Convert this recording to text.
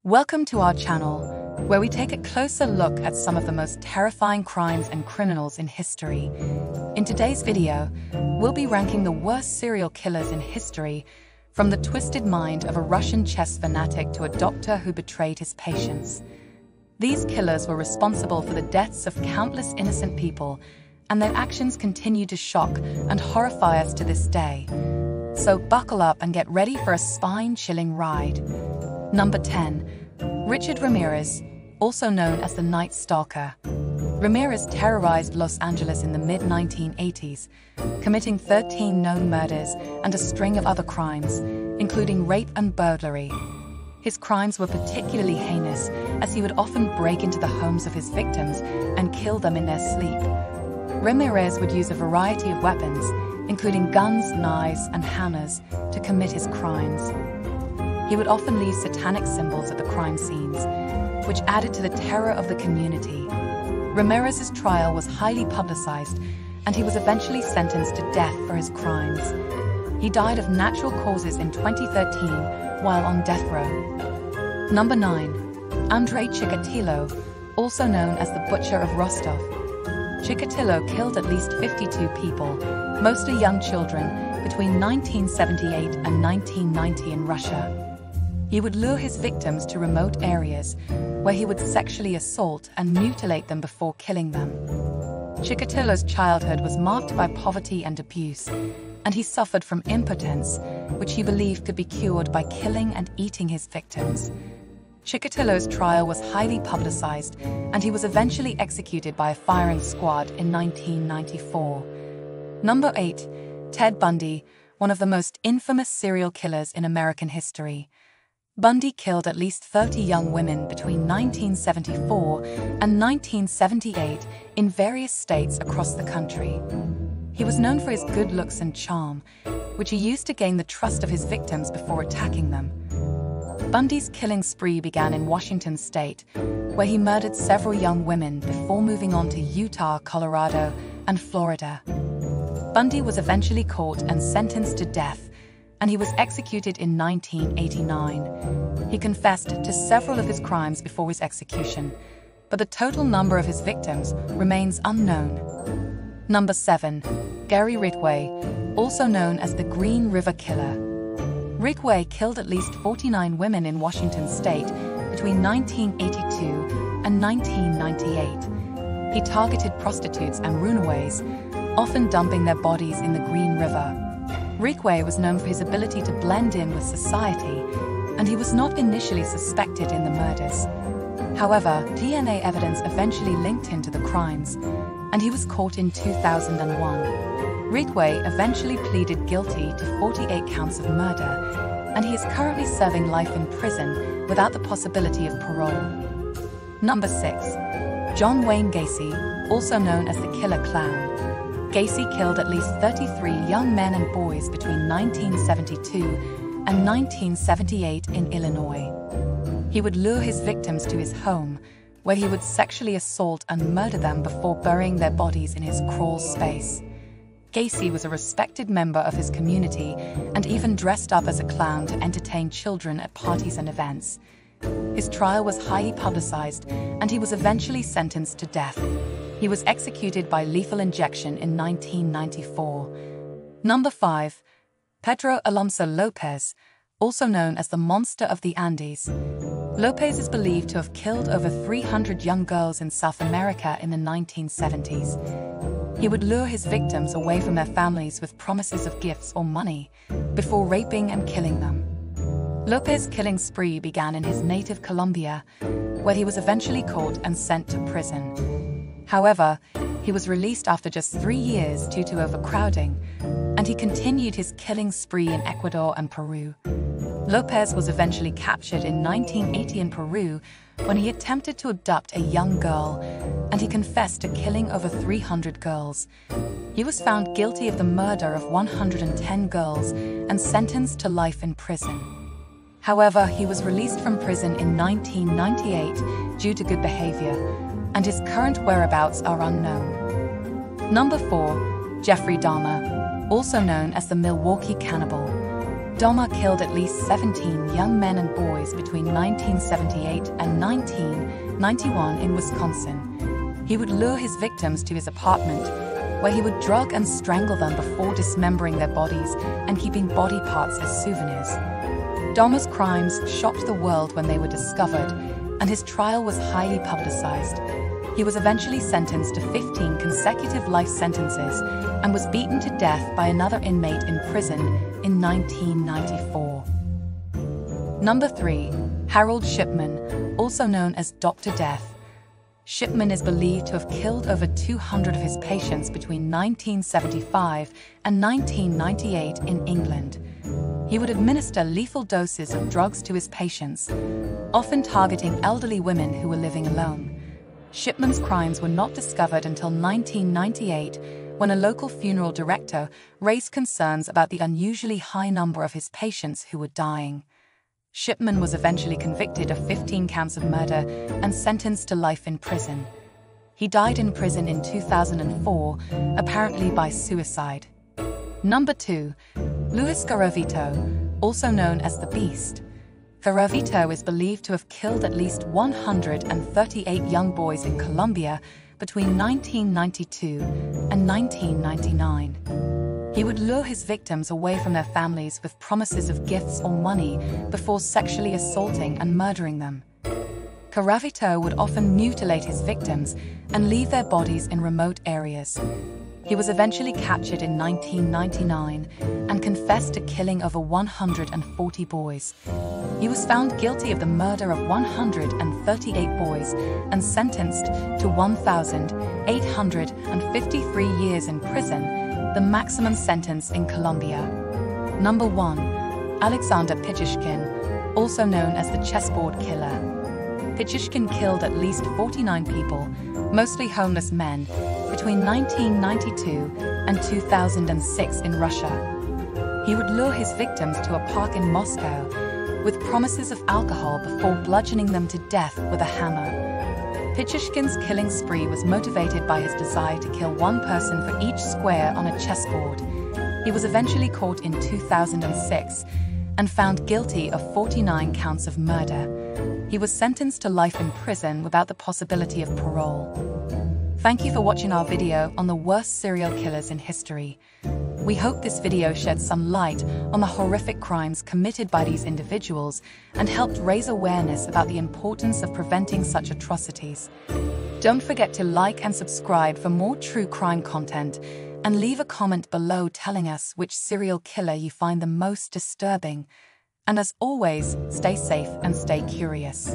Welcome to our channel, where we take a closer look at some of the most terrifying crimes and criminals in history. In today's video, we'll be ranking the worst serial killers in history, from the twisted mind of a Russian chess fanatic to a doctor who betrayed his patients. These killers were responsible for the deaths of countless innocent people, and their actions continue to shock and horrify us to this day. So buckle up and get ready for a spine-chilling ride. Number 10. Richard Ramirez, also known as the Night Stalker. Ramirez terrorized Los Angeles in the mid-1980s, committing 13 known murders and a string of other crimes, including rape and burglary. His crimes were particularly heinous, as he would often break into the homes of his victims and kill them in their sleep. Ramirez would use a variety of weapons, including guns, knives, and hammers, to commit his crimes. He would often leave satanic symbols at the crime scenes, which added to the terror of the community. Ramirez's trial was highly publicized, and he was eventually sentenced to death for his crimes. He died of natural causes in 2013 while on death row. Number 9. Andrei Chikatilo, also known as the Butcher of Rostov. Chikatilo killed at least 52 people, mostly young children, between 1978 and 1990 in Russia. He would lure his victims to remote areas, where he would sexually assault and mutilate them before killing them. Chikatilo's childhood was marked by poverty and abuse, and he suffered from impotence, which he believed could be cured by killing and eating his victims. Chikatilo's trial was highly publicized, and he was eventually executed by a firing squad in 1994. Number 8. Ted Bundy, one of the most infamous serial killers in American history. Bundy killed at least 30 young women between 1974 and 1978 in various states across the country. He was known for his good looks and charm, which he used to gain the trust of his victims before attacking them. Bundy's killing spree began in Washington state, where he murdered several young women before moving on to Utah, Colorado, and Florida. Bundy was eventually caught and sentenced to death, and he was executed in 1989. He confessed to several of his crimes before his execution, but the total number of his victims remains unknown. Number 7. Gary Ridgway, also known as the Green River Killer. Ridgway killed at least 49 women in Washington state between 1982 and 1998. He targeted prostitutes and runaways, often dumping their bodies in the Green River. Ridgway was known for his ability to blend in with society, and he was not initially suspected in the murders. However, DNA evidence eventually linked him to the crimes, and he was caught in 2001. Ridgway eventually pleaded guilty to 48 counts of murder, and he is currently serving life in prison without the possibility of parole. Number 6. John Wayne Gacy, also known as the Killer Clown. Gacy killed at least 33 young men and boys between 1972 and 1978 in Illinois. He would lure his victims to his home, where he would sexually assault and murder them before burying their bodies in his crawl space. Gacy was a respected member of his community and even dressed up as a clown to entertain children at parties and events. His trial was highly publicized, and he was eventually sentenced to death. He was executed by lethal injection in 1994. Number 5. Pedro Alonso Lopez, also known as the Monster of the Andes. Lopez is believed to have killed over 300 young girls in South America in the 1970s. He would lure his victims away from their families with promises of gifts or money, before raping and killing them. Lopez's killing spree began in his native Colombia, where he was eventually caught and sent to prison. However, he was released after just 3 years due to overcrowding, and he continued his killing spree in Ecuador and Peru. Lopez was eventually captured in 1980 in Peru when he attempted to abduct a young girl, and he confessed to killing over 300 girls. He was found guilty of the murder of 110 girls and sentenced to life in prison. However, he was released from prison in 1998 due to good behavior, and his current whereabouts are unknown. Number 4. Jeffrey Dahmer, also known as the Milwaukee Cannibal. Dahmer killed at least 17 young men and boys between 1978 and 1991 in Wisconsin. He would lure his victims to his apartment, where he would drug and strangle them before dismembering their bodies and keeping body parts as souvenirs. Dahmer's crimes shocked the world when they were discovered, and his trial was highly publicized. He was eventually sentenced to 15 consecutive life sentences and was beaten to death by another inmate in prison in 1994. Number 3. Harold Shipman, also known as Dr. Death. Shipman is believed to have killed over 200 of his patients between 1975 and 1998 in England. He would administer lethal doses of drugs to his patients, often targeting elderly women who were living alone. Shipman's crimes were not discovered until 1998, when a local funeral director raised concerns about the unusually high number of his patients who were dying. Shipman was eventually convicted of 15 counts of murder and sentenced to life in prison. He died in prison in 2004, apparently by suicide. Number 2. Luis Garavito, also known as the Beast. Garavito is believed to have killed at least 138 young boys in Colombia between 1992 and 1999. He would lure his victims away from their families with promises of gifts or money before sexually assaulting and murdering them. Garavito would often mutilate his victims and leave their bodies in remote areas. He was eventually captured in 1999 and confessed to killing over 140 boys. He was found guilty of the murder of 138 boys and sentenced to 1,853 years in prison, the maximum sentence in Colombia. Number 1. Alexander Pichushkin, also known as the chessboard killer. Pichushkin killed at least 49 people, mostly homeless men, between 1992 and 2006 in Russia. He would lure his victims to a park in Moscow with promises of alcohol before bludgeoning them to death with a hammer. Pichushkin's killing spree was motivated by his desire to kill one person for each square on a chessboard. He was eventually caught in 2006 and found guilty of 49 counts of murder. He was sentenced to life in prison without the possibility of parole. Thank you for watching our video on the worst serial killers in history. We hope this video shed some light on the horrific crimes committed by these individuals and helped raise awareness about the importance of preventing such atrocities. Don't forget to like and subscribe for more true crime content, and leave a comment below telling us which serial killer you find the most disturbing. And as always, stay safe and stay curious.